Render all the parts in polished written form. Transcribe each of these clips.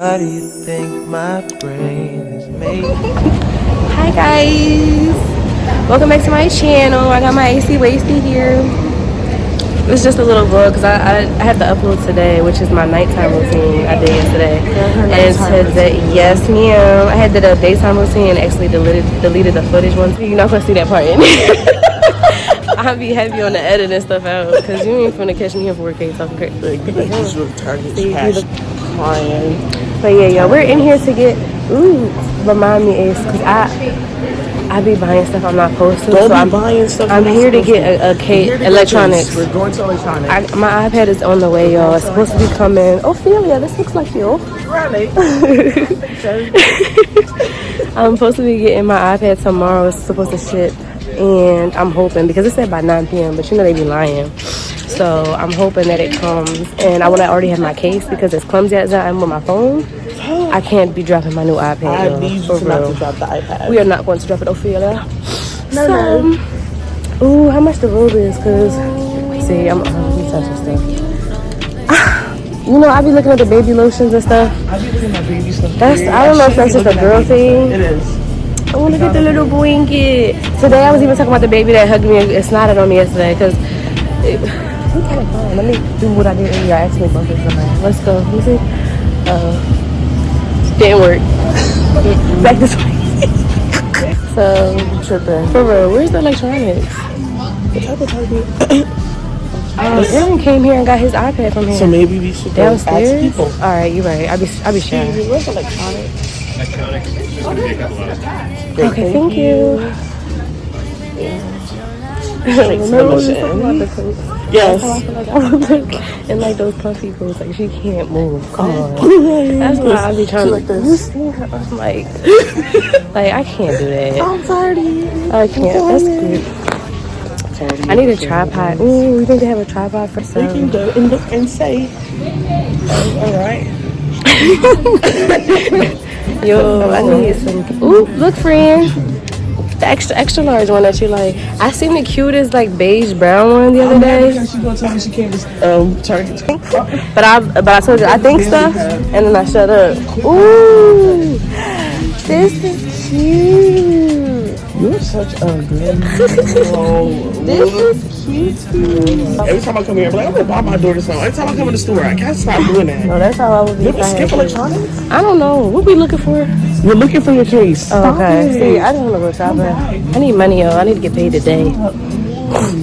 How do you think my brain is made? Hi guys, welcome back to my channel. I got my AC Wasty here. It's just a little vlog because I had to upload today, which is my nighttime routine I did yesterday. And today, yes ma'am, I had did a daytime routine and actually deleted the footage once. You're not gonna see that part in I'll be heavy on the edit and stuff out because you ain't finna catch me in 4K talking crazy. But yeah, y'all, we're in here to get, remind me, Ace, because I be buying stuff I'm not supposed to. Don't be buying stuff. I'm here to get a case, electronics. We're going to electronics. My iPad is on the way, y'all. It's supposed to be coming. Ophelia, this looks like you. Really? I'm supposed to be getting my iPad tomorrow. It's supposed to ship. And I'm hoping, because it said by 9 p.m., but you know they be lying. So I'm hoping that it comes. And I want to already have my case because as clumsy as I am with my phone, I can't be dropping my new iPad. I need you not to drop the iPad. We are not going to drop it, Ophelia. No. Ooh, how much the robe is? Because, see, I'm touching stuff. You know, I be looking at the baby lotions and stuff. I be looking at baby stuff. I don't know if that's just a girl thing. It is. I want to get the little blanket. Today I was even talking about the baby that hugged me and snotted on me yesterday because I'm kind of fun. Let me do what I did earlier. I actually bumped into somebody. Let's go. Let me see. Didn't work. Back this way. So, tripping. For real, where's the electronics? What type of target? Aaron came here and got his iPad from here. So maybe we should downstairs. Ask people. All right, you're right. I be shy. Where's electronics? Okay, thank you. Yes. And like those puffy coats, like she can't move. Come on. That's why I be trying to. You see her? I'm like I can't do that. I'm tired of you. I can't. That's good. I need a tripod. Ooh, we need to have a tripod for sale. You can go and look and say, all right. Yo, I need some. Ooh, look, friend. The extra large one that you like. I seen the cutest like beige brown one the other day. She gonna tell me she can't just Target. But I told you I think stuff and then I shut up. Ooh, this is cute. You're such a good This is cute. Every time I come here, I'm like, I'm gonna buy my daughter something. Every time I come in the store, I can't stop doing that. No, that's how I would be. You ever skip electronics? I don't know. What we looking for? We're looking for your case. Oh, okay. See, I don't want to go shopping. I need money, yo. I need to get paid today.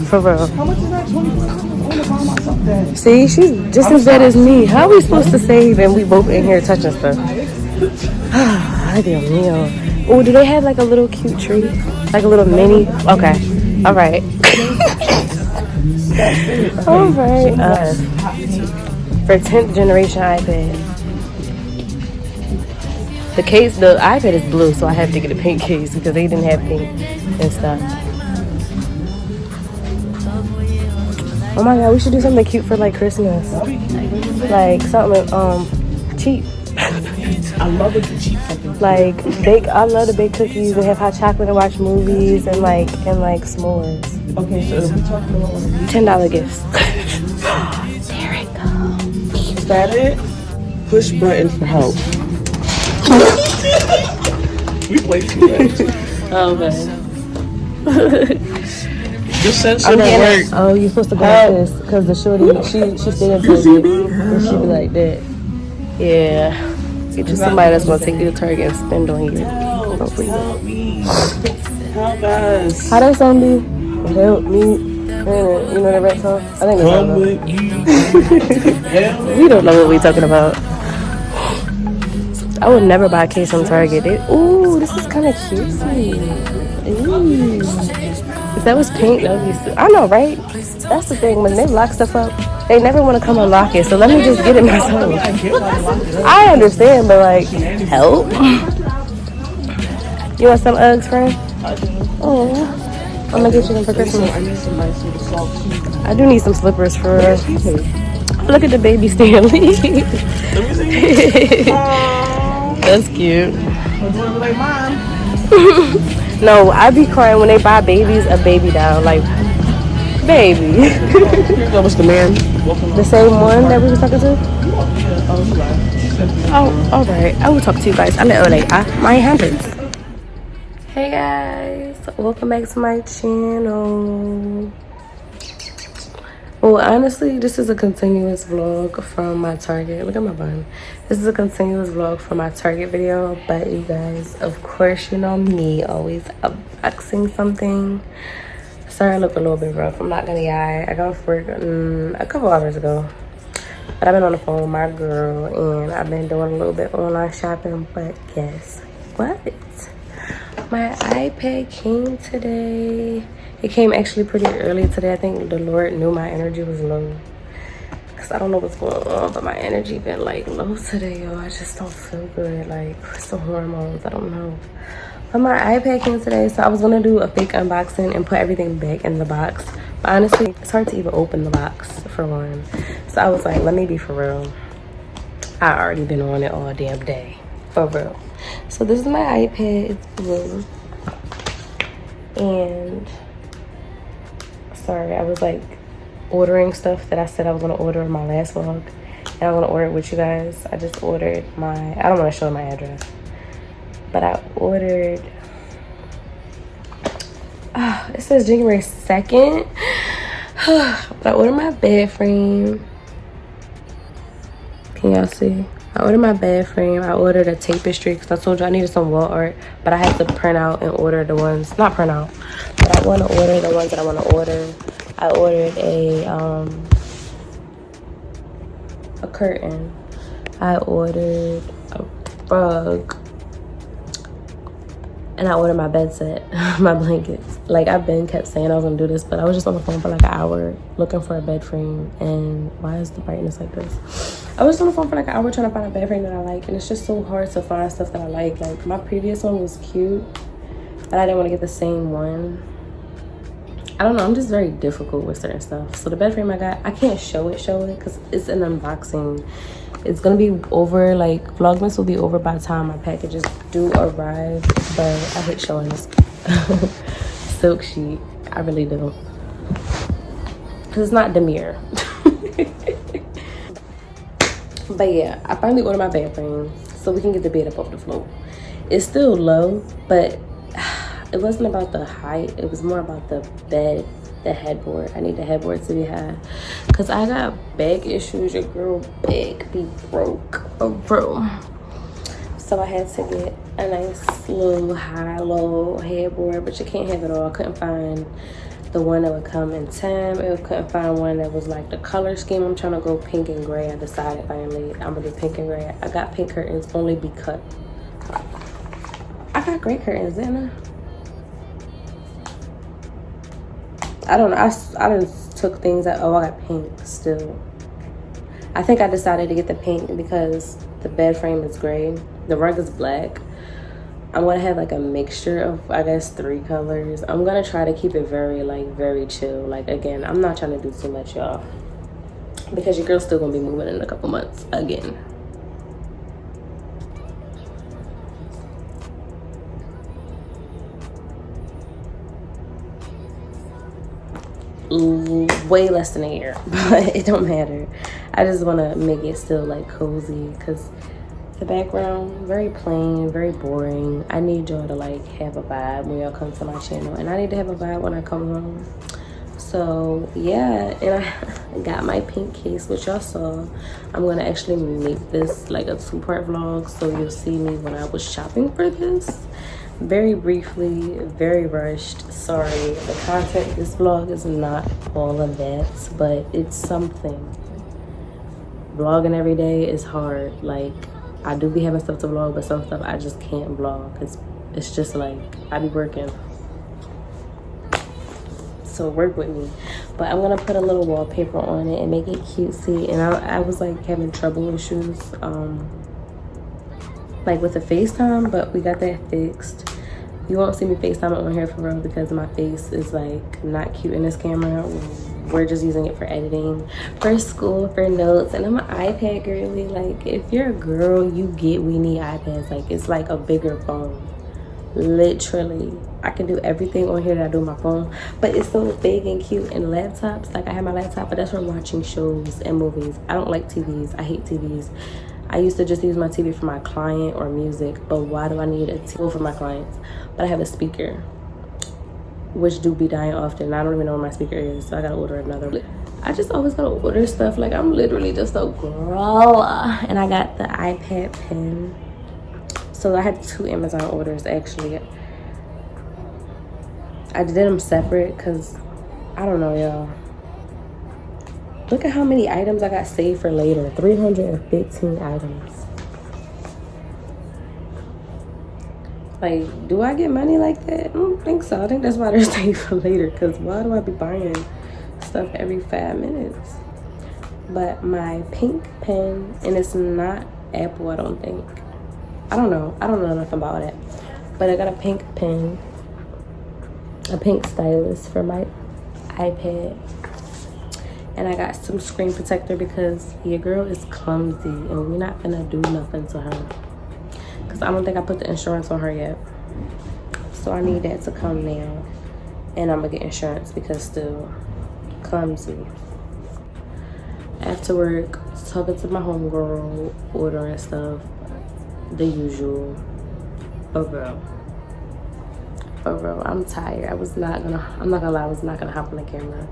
For real. How much is that? $24. See, she's just as bad as me. How are we supposed to save and we both in here touching stuff? Ay, Dios mío. Oh, do they have like a little cute tree? Like a little mini? Okay. All right. All right. For 10th generation iPad. The iPad is blue, so I have to get a pink case because they didn't have pink and stuff. Oh my god, we should do something cute for like Christmas. Like something cheap. I love it to cheap something. Like I love to bake cookies and have hot chocolate and watch movies and like s'mores. Okay, so we talking about $10 gifts. There it goes. Is that it? Push button for help. We play too much. Oh man. Your sensor don't work. Oh, you're supposed to go like this because the shorty she stayed in and she be like that. Yeah. Get you somebody that's gonna take you to Target and spend on you. Help me. Help us. How that song be? Help me. You know that rap song? I think that's Come with you. We don't know what we talking about. I would never buy a case from Target. Ooh, this is kind of cutesy. Ooh. If that was pink, that would be. I know, right? That's the thing. When they lock stuff up, they never want to come unlock it. So let me just get it myself. I understand, but like, help. You want some Uggs, friend? Oh, I'm gonna get you them for Christmas. I need some nice little soft shoes. I do need some slippers for. Look at the baby Stanley. Let me see. That's cute. Like mine. No, I be crying when they buy babies a baby doll. Like, baby. That was the man. The same one that we was talking to? Oh, Oh, all right. I will talk to you guys a little later. My hundreds. Hey guys, welcome back to my channel. Well, honestly, this is a continuous vlog from my Target. Look at my bun. This is a continuous vlog from my Target video, but you guys, of course, you know me, always unboxing something. Sorry, I look a little bit rough. I'm not gonna lie. I got off work a couple hours ago, but I've been on the phone with my girl, and I've been doing a little bit online shopping. But guess what? My iPad came today. It came actually pretty early today. I think the Lord knew my energy was low. Cause I don't know what's going on, but my energy been like low today, yo. I just don't feel good. Like, it's the hormones, I don't know. But my iPad came today, so I was gonna do a fake unboxing and put everything back in the box. But honestly, it's hard to even open the box, for one. So I was like, let me be for real. I already been on it all damn day, for real. So this is my iPad, it's blue. And sorry, I was like ordering stuff that I said I was gonna order in my last vlog, and I'm gonna order it with you guys. I just ordered I don't want to show my address, but I ordered it says January 2nd. But I ordered my bed frame. Can y'all see? I ordered my bed frame. I ordered a tapestry because I told you I needed some wall art, but I had to print out and order the ones, not print out, but I want to order the ones that I want to order. I ordered a curtain. I ordered a rug, and I ordered my bed set, my blankets. Like, I've been kept saying I was gonna do this, but I was just on the phone for like an hour looking for a bed frame. And why is the brightness like this? I was on the phone for like an hour trying to find a bed frame that I like, and it's just so hard to find stuff that I like. Like, my previous one was cute, but I didn't want to get the same one. I don't know, I'm just very difficult with certain stuff. So the bed frame I got, I can't show it because it's an unboxing. It's gonna be over, like, Vlogmas will be over by the time my packages do arrive, but I hate showing this silk sheet. I really do, because it's not demure. But yeah, I finally ordered my bed frame so we can get the bed up off the floor. It's still low, but it wasn't about the height. It was more about the bed, the headboard. I need the headboard to be high because I got back issues. Your girl back be broke, bro. So I had to get a nice little high, low headboard, but you can't have it all. I couldn't find the one that would come in tan. I couldn't find one that was like the color scheme. I'm trying to go pink and gray. I decided finally I'm gonna do pink and gray. I got pink curtains only because I got gray curtains, didn't I don't know. I just took things that, oh, I got pink still. I think I decided to get the pink because the bed frame is gray. The rug is black. I'm gonna have like a mixture of, I guess, 3 colors. I'm gonna try to keep it very chill. Like, again, I'm not trying to do too much, y'all, because your girl's still gonna be moving in a couple months again. Way less than a year, but it don't matter. I just want to make it still like cozy because the background very plain, very boring. I need y'all to like have a vibe when y'all come to my channel, and I need to have a vibe when I come home. So yeah, and I got my pink case, which y'all saw. I'm gonna actually make this like a 2-part vlog, so you'll see me when I was shopping for this. Very briefly, very rushed. Sorry, the content, this vlog is not all of that, but it's something. Vlogging every day is hard. Like, I do be having stuff to vlog, but some stuff I just can't vlog. It's just like, I be working. So work with me. But I'm gonna put a little wallpaper on it and make it cutesy. And I was like having trouble issues, like with the FaceTime, but we got that fixed. You won't see me FaceTime on here for real because my face is like not cute in this camera. We're just using it for editing, for school, for notes, and I'm an iPad girly. Like, if you're a girl, you get we need iPads. Like, it's like a bigger phone. Literally, I can do everything on here that I do on my phone, but it's so big and cute. And laptops, like, I have my laptop, but that's for watching shows and movies. I don't like TVs. I hate TVs. I used to just use my TV for my client or music, but why do I need a TV for my clients? But I have a speaker, which do be dying often. I don't even know where my speaker is, so I gotta order another. I just always gotta order stuff. Like, I'm literally just a girl. And I got the iPad pen. So I had 2 Amazon orders, actually. I did them separate because, I don't know, y'all. Look at how many items I got saved for later. 315 items. Like, do I get money like that? I don't think so. I think that's why they're saved for later. Because why do I be buying stuff every 5 minutes? But my pink pen, and it's not Apple, I don't think. I don't know nothing about it. But I got a pink pen, a pink stylus for my iPad, and I got some screen protector because your girl is clumsy and we're not gonna do nothing to her. Because I don't think I put the insurance on her yet. So I need that to come now. And I'm gonna get insurance because still clumsy. After work, talking to my homegirl, ordering stuff. The usual. For real, I'm tired. I'm not gonna lie, I was not gonna hop on the camera.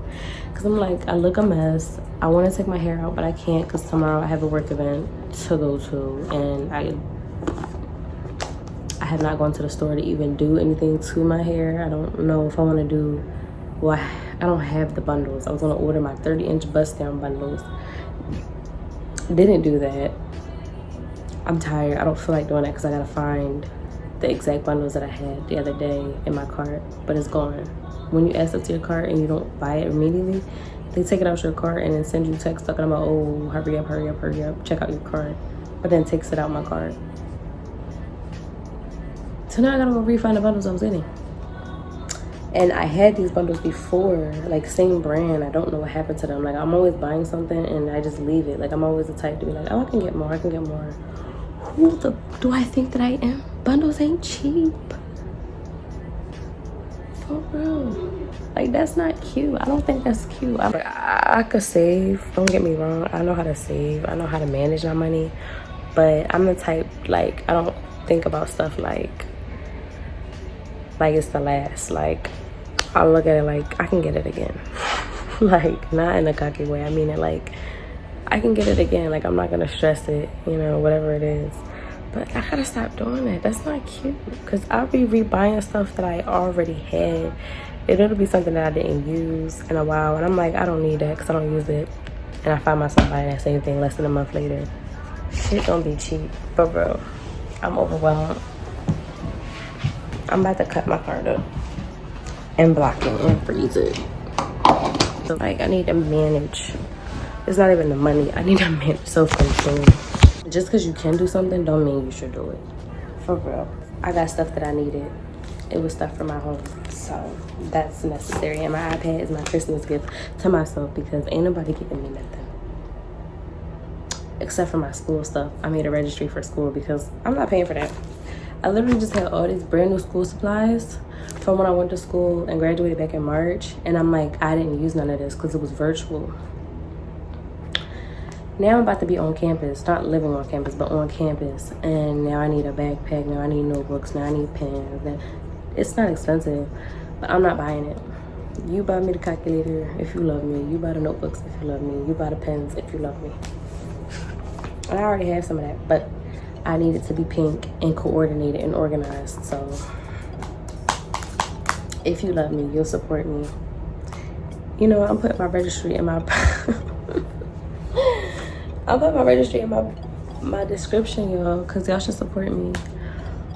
Cause I'm like, I look a mess. I wanna take my hair out, but I can't cause tomorrow I have a work event to go to. And I have not gone to the store to even do anything to my hair. I don't know if I wanna do, well, I don't have the bundles. I was gonna order my 30-inch bust down bundles. Didn't do that. I'm tired. I don't feel like doing that because I gotta find the exact bundles that I had the other day in my cart, but it's gone. When you add stuff to your cart and you don't buy it immediately, they take it out your cart and then send you text talking about, oh, hurry up, check out your cart, but then takes it out my cart. So now I gotta go refund the bundles I was getting. And I had these bundles before, like same brand. I don't know what happened to them. Like, I'm always buying something and I just leave it. Like, I'm always the type to be like, oh, I can get more. Who do I think that I am? Bundles ain't cheap. For real. Like, that's not cute. I don't think that's cute. I could save. Don't get me wrong. I know how to save. I know how to manage my money. But I'm the type, like, I don't think about stuff like it's the last. Like, I look at it like, I can get it again. Like, not in a cocky way. I mean it like, I can get it again. Like, I'm not gonna stress it, you know, whatever it is. But I gotta stop doing that. That's not cute. Because I'll be rebuying stuff that I already had. It'll be something that I didn't use in a while. And I'm like, I don't need that because I don't use it. And I find myself buying that same thing less than a month later. Shit don't be cheap. For real. I'm overwhelmed. I'm about to cut my card up and block it and freeze it. So, like, I need to manage. It's not even the money. I need to manage self-control. Just because you can do something don't mean you should do it. For real. I got stuff that I needed. It was stuff for my home. So that's necessary. And my iPad is my Christmas gift to myself because ain't nobody giving me nothing. Except for my school stuff. I made a registry for school because I'm not paying for that. I literally just had all these brand new school supplies from when I went to school and graduated back in March. And I'm like, I didn't use none of this because it was virtual. Now I'm about to be on campus, not living on campus, but on campus. And now I need a backpack, now I need notebooks, now I need pens. And it's not expensive, but I'm not buying it. You buy me the calculator if you love me. You buy the notebooks if you love me. You buy the pens if you love me. And I already have some of that, but I need it to be pink and coordinated and organized. So if you love me, you'll support me. You know, I'm putting my registry in my... I'll put my registry in my description, y'all, because y'all should support me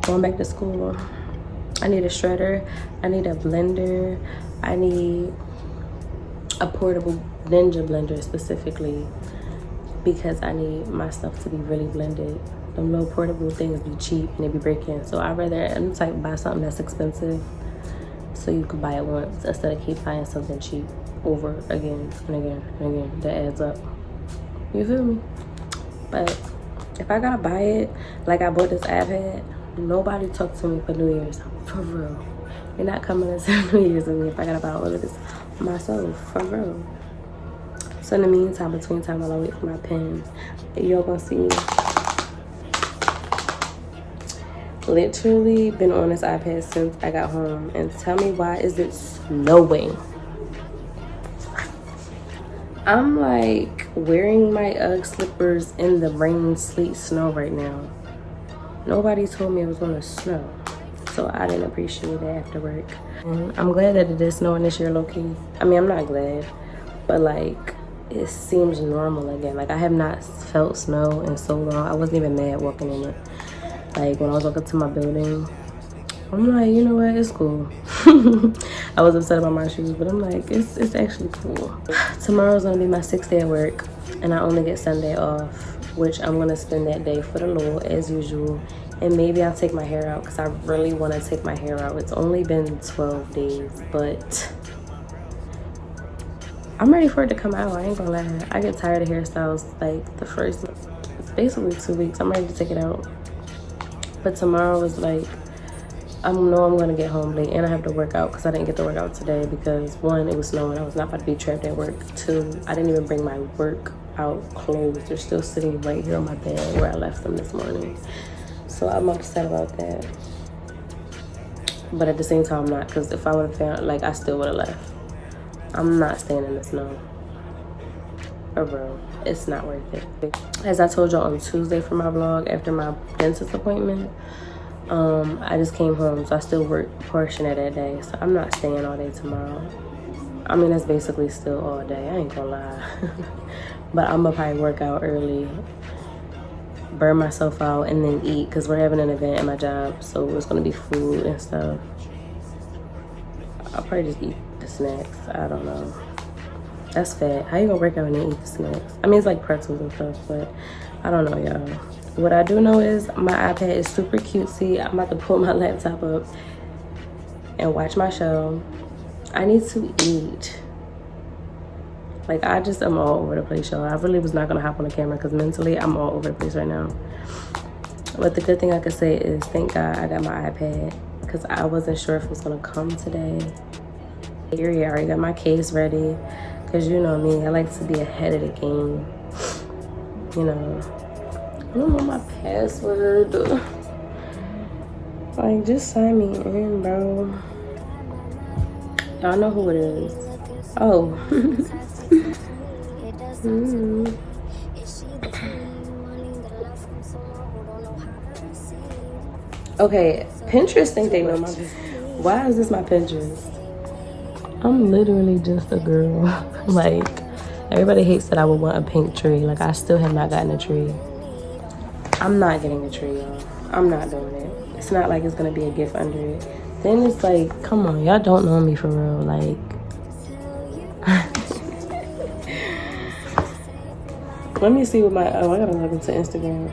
going back to school. I need a shredder. I need a blender. I need a portable Ninja blender specifically because I need my stuff to be really blended. Them little portable things be cheap and they be breaking. So I'd rather, I'm the type to buy something that's expensive so you can buy it once instead of keep buying something cheap over again and again and again. That adds up. You feel me? But if I gotta buy it, like I bought this iPad, nobody talk to me for New Year's. For real. You're not coming to New Year's with me if I gotta buy all of this myself. For real. So in the meantime, between time, while I wait for my pen, y'all gonna see me literally been on this iPad since I got home, and tell me why is it snowing? I'm like wearing my UGG slippers in the rain, sleet, snow right now. Nobody told me it was gonna snow, so I didn't appreciate it after work. And I'm glad that it is snowing this year, low-key. I mean, I'm not glad, but like it seems normal again. Like I have not felt snow in so long. I wasn't even mad walking in it. Like when I was walking to my building, I'm like, you know what, it's cool. I was upset about my shoes, but I'm like, it's actually cool. Tomorrow's gonna be my 6th day at work, and I only get Sunday off, which I'm gonna spend that day for the Lord as usual. And maybe I'll take my hair out because I really want to take my hair out. It's only been 12 days, but I'm ready for it to come out. I ain't gonna lie. I get tired of hairstyles like the first, it's basically 2 weeks. I'm ready to take it out. But tomorrow is like, I know I'm gonna get home late, and I have to work out because I didn't get to work out today because 1, it was snowing. I was not about to be trapped at work. 2, I didn't even bring my workout clothes. They're still sitting right here on my bed where I left them this morning. So I'm upset about that. But at the same time, I'm not, because if I would have found, like, I still would have left. I'm not staying in the snow. For real. It's not worth it. As I told y'all on Tuesday for my vlog, after my dentist appointment, I just came home, so I still worked a portion of that day. So I'm not staying all day tomorrow. I mean, that's basically still all day. I ain't gonna lie. But I'm gonna probably work out early, burn myself out, and then eat, because we're having an event at my job, so it's gonna be food and stuff. I'll probably just eat the snacks. I don't know. That's fat. How you gonna work out and then eat the snacks? I mean, it's like pretzels and stuff, but I don't know, y'all. What I do know is my iPad is super cutesy. I'm about to pull my laptop up and watch my show. I need to eat. Like, I just am all over the place, y'all. I really was not gonna hop on the camera because mentally I'm all over the place right now. But the good thing I could say is thank God I got my iPad, because I wasn't sure if it was gonna come today. Here, I already got my case ready, because you know me, I like to be ahead of the game. You know, I don't know my password. Like, just sign me in, bro. Y'all know who it is. Oh. Okay, Pinterest think they know my business. Why is this my Pinterest? I'm literally just a girl. Like, everybody hates that I would want a pink tree. Like, I still have not gotten a tree. I'm not getting a tree, y'all. I'm not doing it. It's not like it's gonna be a gift under it. Then it's like, come on, y'all don't know me for real. Like, let me see what my, oh, I gotta log into Instagram.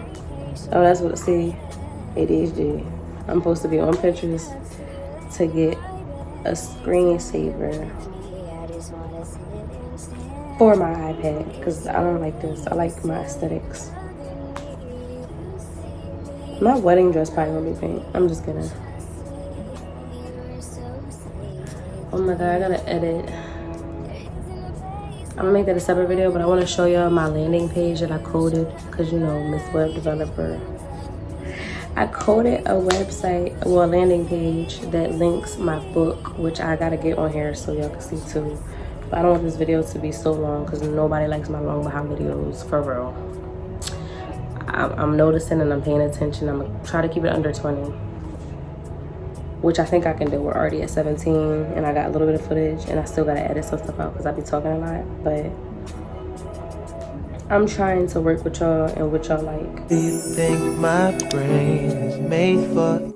Oh, that's what, see, ADHD. I'm supposed to be on Pinterest to get a screensaver for my iPad, because I don't like this. I like my aesthetics. My wedding dress probably gonna be pink. I'm just kidding. Oh my God, I gotta edit. I'm gonna make that a separate video, but I wanna show y'all my landing page that I coded, because you know, Miss Web Developer. I coded a website, well, a landing page that links my book, which I gotta get on here so y'all can see too. But I don't want this video to be so long because nobody likes my long behind videos, for real. I'm noticing and I'm paying attention. I'm gonna try to keep it under 20, which I think I can do. We're already at 17 and I got a little bit of footage, and I still gotta edit some stuff out because I be talking a lot, but I'm trying to work with y'all and what y'all like. Do you think my brain is made for